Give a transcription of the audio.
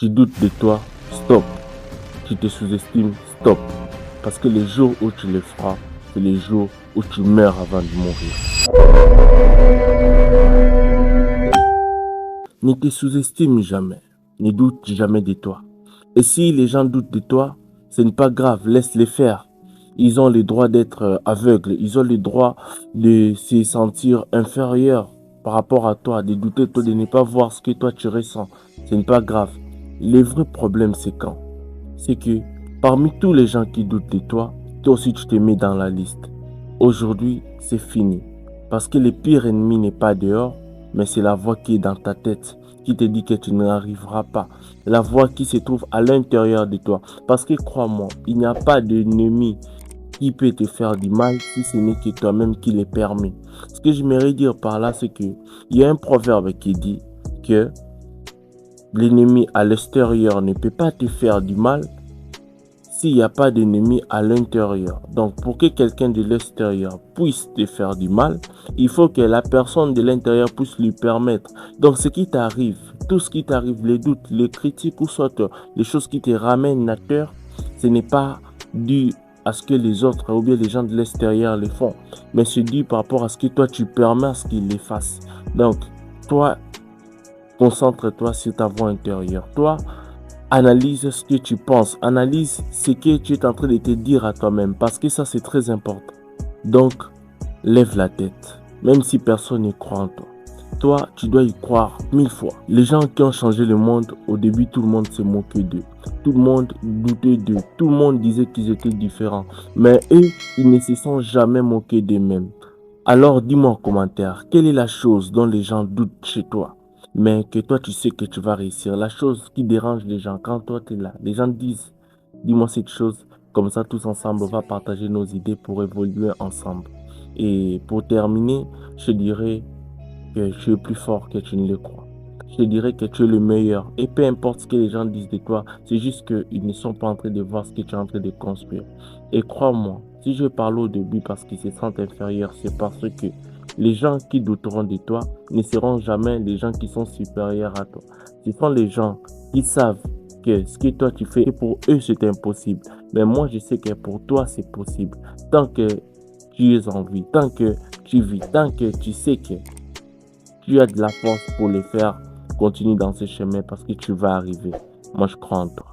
Tu doutes de toi, stop. Tu te sous-estimes, stop. Parce que les jours où tu le feras, c'est les jours où tu meurs avant de mourir. Ne te sous-estime jamais. Ne doute jamais de toi. Et si les gens doutent de toi, ce n'est pas grave, laisse-les faire. Ils ont le droit d'être aveugles. Ils ont le droit de se sentir inférieurs par rapport à toi, de douter de toi, de ne pas voir ce que toi tu ressens. Ce n'est pas grave. Le vrai problème, c'est quand? C'est que parmi tous les gens qui doutent de toi, toi aussi tu te mets dans la liste. Aujourd'hui, c'est fini. Parce que le pire ennemi n'est pas dehors, mais c'est la voix qui est dans ta tête, qui te dit que tu n'arriveras pas. La voix qui se trouve à l'intérieur de toi. Parce que crois-moi, il n'y a pas d'ennemi qui peut te faire du mal si ce n'est que toi-même qui le permet. Ce que j'aimerais dire par là, c'est que il y a un proverbe qui dit que l'ennemi à l'extérieur ne peut pas te faire du mal s'il n'y a pas d'ennemi à l'intérieur. Donc, pour que quelqu'un de l'extérieur puisse te faire du mal, il faut que la personne de l'intérieur puisse lui permettre. Donc, ce qui t'arrive, tout ce qui t'arrive, les doutes, les critiques ou soit les choses qui te ramènent à terre, ce n'est pas dû à ce que les autres ou bien les gens de l'extérieur les font, mais c'est dû par rapport à ce que toi tu permets à ce qu'ils les fassent. Donc, toi, concentre-toi sur ta voix intérieure. Toi, analyse ce que tu penses, analyse ce que tu es en train de te dire à toi-même, parce que ça c'est très important. Donc, lève la tête, même si personne ne croit en toi. Toi, tu dois y croire 1000 fois. Les gens qui ont changé le monde, au début, tout le monde se moquait d'eux. Tout le monde doutait d'eux. Tout le monde disait qu'ils étaient différents. Mais eux, ils ne se sont jamais moqués d'eux-mêmes. Alors, dis-moi en commentaire, quelle est la chose dont les gens doutent chez toi, mais que toi, tu sais que tu vas réussir? La chose qui dérange les gens quand toi, tu es là. Les gens disent, dis-moi cette chose. Comme ça, tous ensemble, on va partager nos idées pour évoluer ensemble. Et pour terminer, je dirais que tu es plus fort que tu ne le crois. Je te dirais que tu es le meilleur. Et peu importe ce que les gens disent de toi, c'est juste qu'ils ne sont pas en train de voir ce que tu es en train de construire. Et crois-moi, si je parle au début parce qu'ils se sentent inférieurs, c'est parce que les gens qui douteront de toi ne seront jamais les gens qui sont supérieurs à toi. Ce sont les gens qui savent que ce que toi tu fais, pour eux c'est impossible. Mais moi je sais que pour toi c'est possible. Tant que tu es en vie, tant que tu vis, tant que tu sais que tu as de la force pour le faire, continue dans ce chemin parce que tu vas arriver. Moi, je crois en toi.